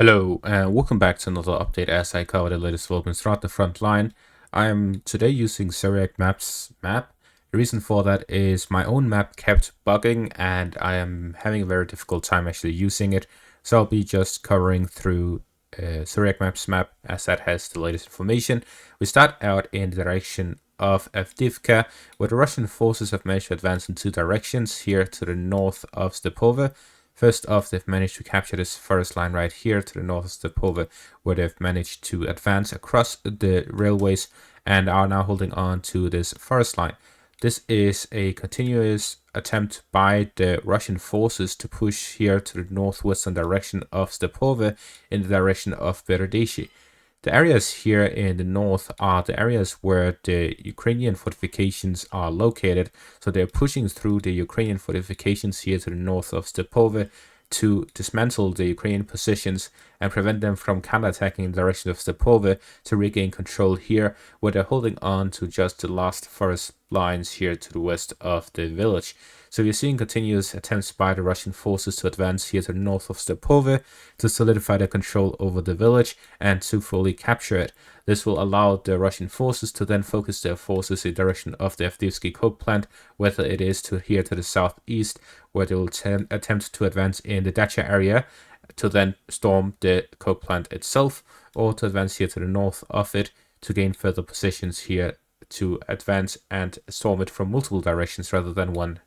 Hello, and welcome back to another update as I cover the latest developments throughout the front line. I am today using Syriac Maps map. The reason for that is my own map kept bugging and I am having a very difficult time actually using it. So I'll be just covering through Syriac Maps map as that has the latest information. We start out in the direction of Avdiivka, where the Russian forces have managed to advance in two directions, here to the north of Stepova. First off, they've managed to capture this forest line right here to the north of Stepova, where they've managed to advance across the railways and are now holding on to this forest line. This is a continuous attempt by the Russian forces to push here to the northwestern direction of Stepova in the direction of Berdeshi. The areas here in the north are the areas where the Ukrainian fortifications are located. So they're pushing through the Ukrainian fortifications here to the north of Stepova to dismantle the Ukrainian positions and prevent them from counterattacking in the direction of Stepova to regain control here, where they're holding on to just the last forest lines here to the west of the village. So we're seeing continuous attempts by the Russian forces to advance here to the north of Stepova to solidify their control over the village and to fully capture it. This will allow the Russian forces to then focus their forces in the direction of the Avdiivka coke plant, whether it is to here to the southeast, where they will attempt to advance in the Dacha area to then storm the coke plant itself, or to advance here to the north of it to gain further positions here to advance and storm it from multiple directions rather than one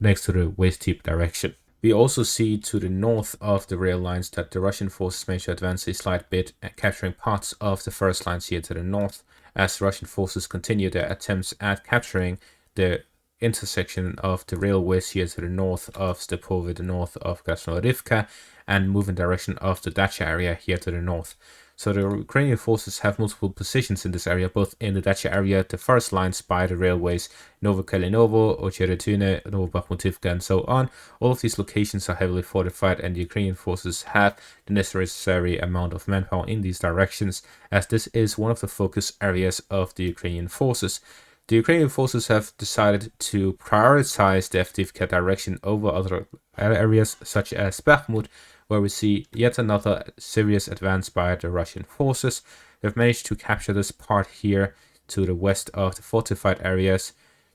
next to the waist heap direction. We also see to the north of the rail lines that the Russian forces managed to advance a slight bit, capturing parts of the first lines here to the north, as the Russian forces continue their attempts at capturing the intersection of the railways here to the north of Stepova, the north of Bohdanivka, and move in direction of the Dacha area here to the north. So the Ukrainian forces have multiple positions in this area, both in the Dacha area, the first lines by the railways, Novokalinovo, Ocheretune, Bakhmutivka, and so on. All of these locations are heavily fortified, and the Ukrainian forces have the necessary amount of manpower in these directions, as this is one of the focus areas of the Ukrainian forces. The Ukrainian forces have decided to prioritize the Avdiivka direction over other areas such as Bakhmut, where we see yet another serious advance by the Russian forces. They've managed to capture this part here to the west of the fortified areas,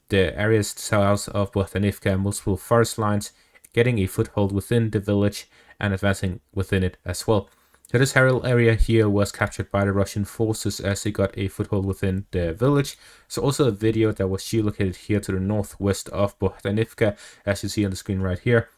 the areas south of Bohdanivka and multiple forest lines, getting a foothold within the village and advancing within it as well. So this area here was captured by the Russian forces as they got a foothold within the village. So also a video that was geolocated here to the northwest of Bohdanivka, as you see on the screen right here.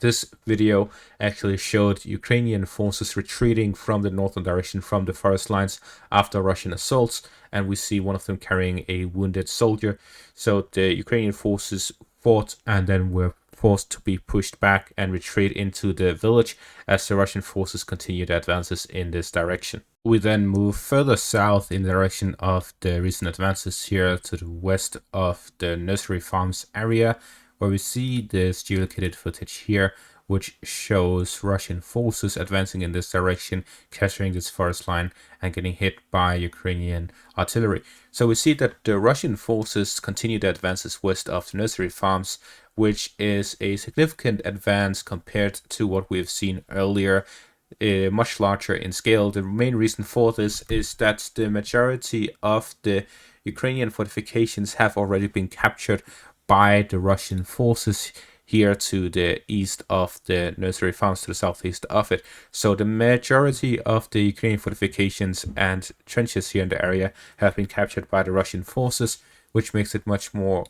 This video actually showed Ukrainian forces retreating from the northern direction from the forest lines after Russian assaults, and we see one of them carrying a wounded soldier. So the Ukrainian forces fought and then were forced to be pushed back and retreat into the village as the Russian forces continue their advances in this direction. We then move further south in the direction of the recent advances here to the west of the nursery farms area, where we see this geolocated footage here, which shows Russian forces advancing in this direction, capturing this forest line and getting hit by Ukrainian artillery. So we see that the Russian forces continue their advances west of the nursery farms, which is a significant advance compared to what we've seen earlier, much larger in scale. The main reason for this is that the majority of the Ukrainian fortifications have already been captured by the Russian forces here to the east of the nursery farms, to the southeast of it. So the majority of the Ukrainian fortifications and trenches here in the area have been captured by the Russian forces, which makes it much more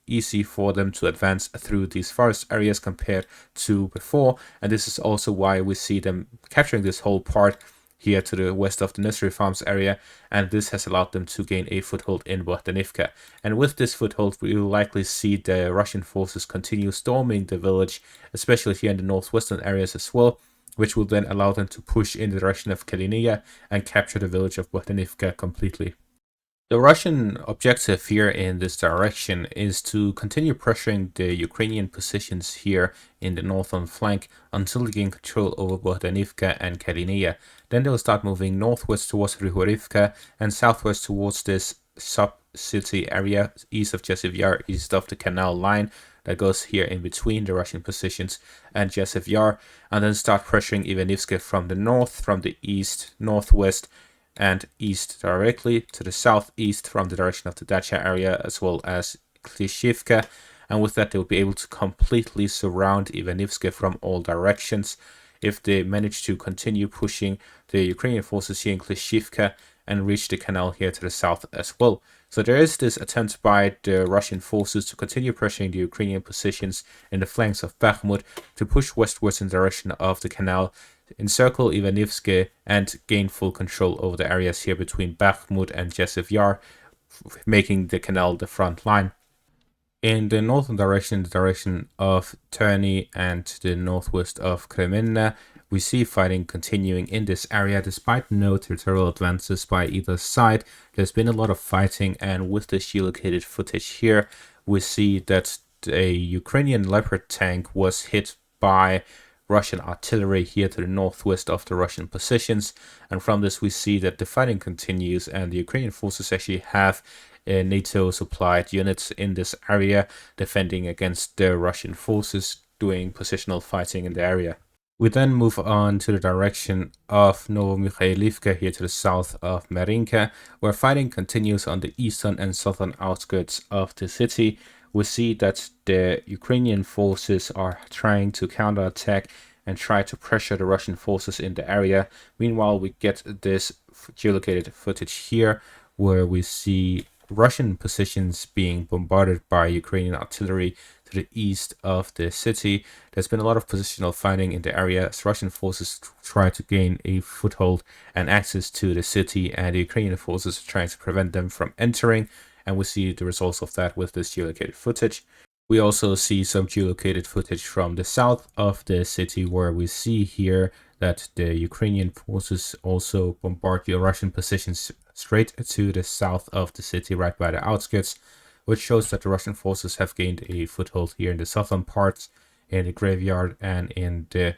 easy for them to advance through these forest areas compared to before. And this is also why we see them capturing this whole part here to the west of the nursery farms area, and this has allowed them to gain a foothold in Bohdanivka. And with this foothold, we will likely see the Russian forces continue storming the village, especially here in the northwestern areas as well, which will then allow them to push in the direction of Kaliniya and capture the village of Bohdanivka completely. The Russian objective here in this direction is to continue pressuring the Ukrainian positions here in the northern flank until they gain control over Bohdanivka and Kaliniya. Then they'll start moving northwest towards Rihorivka and southwest towards this sub-city area east of Chasiv Yar, east of the canal line, that goes here in between the Russian positions and Jazov Yar, and then start pressuring Ivanivska from the north, from the east, northwest, and east directly to the southeast from the direction of the Dacha area, as well as Klishivka. And with that, they will be able to completely surround Ivanivska from all directions if they manage to continue pushing the Ukrainian forces here in Klishivka and reach the canal here to the south as well. So there is this attempt by the Russian forces to continue pressuring the Ukrainian positions in the flanks of Bakhmut to push westwards in the direction of the canal, encircle Ivanivske, and gain full control over the areas here between Bakhmut and Jazov Yar, making the canal the front line. In the northern direction, the direction of Terny and the northwest of Kreminna, we see fighting continuing in this area despite no territorial advances by either side. There's been a lot of fighting, and with this geolocated footage here, we see that a Ukrainian Leopard tank was hit by Russian artillery here to the northwest of the Russian positions, and from this we see that the fighting continues and the Ukrainian forces actually have NATO supplied units in this area defending against the Russian forces doing positional fighting in the area. We then move on to the direction of Novomikhailivka here to the south of Marinka, where fighting continues on the eastern and southern outskirts of the city. We see that the Ukrainian forces are trying to counterattack and try to pressure the Russian forces in the area. Meanwhile, we get this geolocated footage here where we see Russian positions being bombarded by Ukrainian artillery to the east of the city. There's been a lot of positional fighting in the area as Russian forces try to gain a foothold and access to the city, and the Ukrainian forces are trying to prevent them from entering, and we see the results of that with this geolocated footage. We also see some geolocated footage from the south of the city where we see here that the Ukrainian forces also bombard the Russian positions straight to the south of the city, right by the outskirts, which shows that the Russian forces have gained a foothold here in the southern parts, in the graveyard, and in the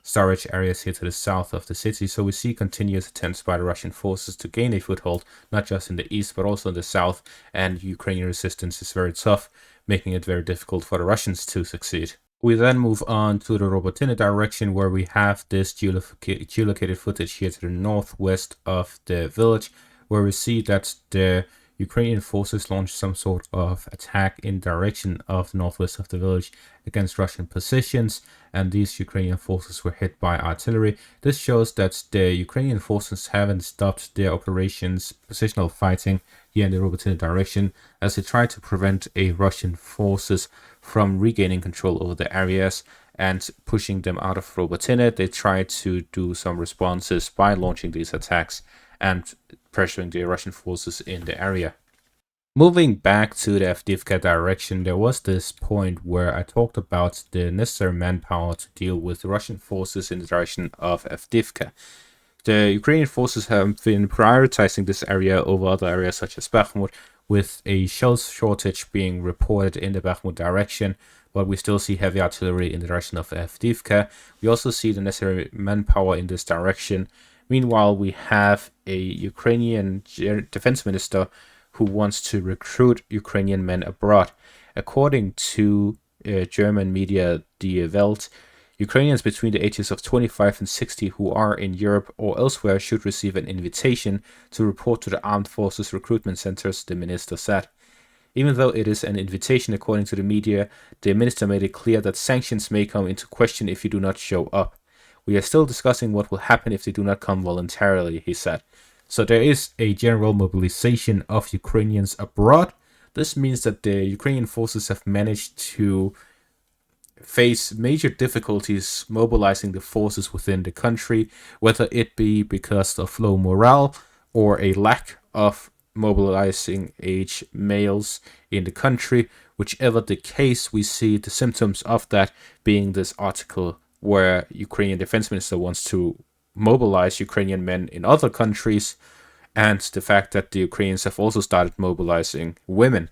storage areas here to the south of the city. So we see continuous attempts by the Russian forces to gain a foothold, not just in the east, but also in the south, and Ukrainian resistance is very tough, making it very difficult for the Russians to succeed. We then move on to the Robotine direction, where we have this geolocated footage here to the northwest of the village, where we see that the Ukrainian forces launched some sort of attack in direction of the northwest of the village against Russian positions, and these Ukrainian forces were hit by artillery. This shows that the Ukrainian forces haven't stopped their operations, positional fighting here in the Robotine direction, as they try to prevent a Russian forces from regaining control over the areas and pushing them out of Robotine. They try to do some responses by launching these attacks and pressuring the Russian forces in the area. Moving back to the Avdiivka direction, there was this point where I talked about the necessary manpower to deal with the Russian forces in the direction of Avdiivka. The Ukrainian forces have been prioritizing this area over other areas such as Bakhmut, with a shell shortage being reported in the Bakhmut direction, but we still see heavy artillery in the direction of Avdiivka. We also see the necessary manpower in this direction. Meanwhile, we have a Ukrainian defense minister who wants to recruit Ukrainian men abroad. According to German media Die Welt, Ukrainians between the ages of 25 and 60 who are in Europe or elsewhere should receive an invitation to report to the armed forces recruitment centers, the minister said. Even though it is an invitation according to the media, the minister made it clear that sanctions may come into question if you do not show up. We are still discussing what will happen if they do not come voluntarily, he said. So there is a general mobilization of Ukrainians abroad. This means that the Ukrainian forces have managed to face major difficulties mobilizing the forces within the country, whether it be because of low morale or a lack of mobilizing age males in the country. Whichever the case, we see the symptoms of that being this article where Ukrainian defense minister wants to mobilize Ukrainian men in other countries, and the fact that the Ukrainians have also started mobilizing women.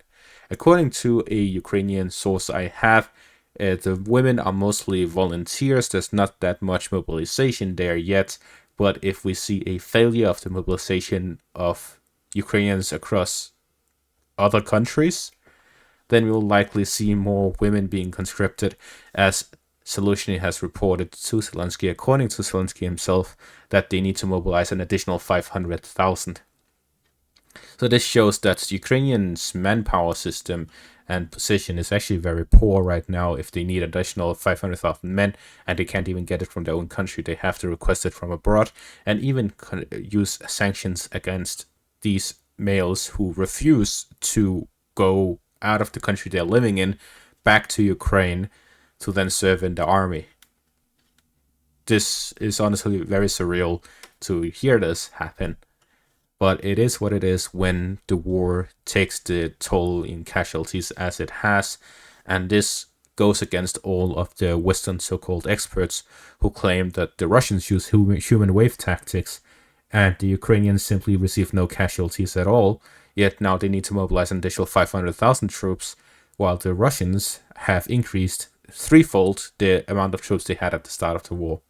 According to a Ukrainian source I have, the women are mostly volunteers. There's not that much mobilization there yet, but if we see a failure of the mobilization of Ukrainians across other countries, then we'll likely see more women being conscripted, as Zelensky has reported to Zelensky, according to Zelensky himself, that they need to mobilize an additional 500,000. So this shows that Ukrainians' manpower system and position is actually very poor right now. If they need additional 500,000 men and they can't even get it from their own country, they have to request it from abroad, and even use sanctions against these males who refuse to go out of the country they're living in back to Ukraine to then serve in the army. This is honestly very surreal to hear this happen. But it is what it is when the war takes the toll in casualties as it has, and this goes against all of the Western so-called experts who claim that the Russians use human wave tactics and the Ukrainians simply receive no casualties at all, yet now they need to mobilize an additional 500,000 troops, while the Russians have increased threefold the amount of troops they had at the start of the war.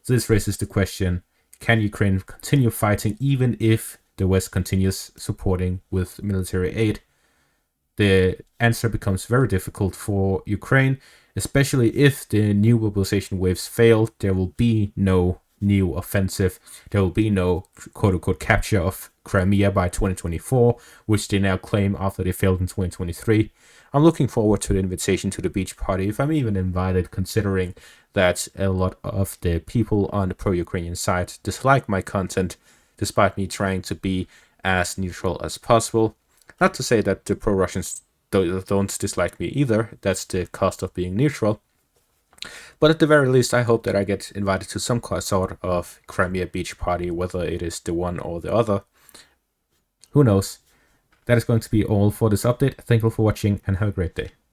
So this raises the question, can Ukraine continue fighting even if the West continues supporting with military aid? The answer becomes very difficult for Ukraine, especially if the new mobilization waves fail. There will be no new offensive. There will be no quote-unquote capture of Crimea by 2024, which they now claim after they failed in 2023. I'm looking forward to the invitation to the beach party, if I'm even invited, considering that a lot of the people on the pro-Ukrainian side dislike my content, despite me trying to be as neutral as possible. Not to say that the pro-Russians don't dislike me either, that's the cost of being neutral. But at the very least, I hope that I get invited to some sort of Crimea beach party, whether it is the one or the other. Who knows? That is going to be all for this update. Thank you for watching and have a great day.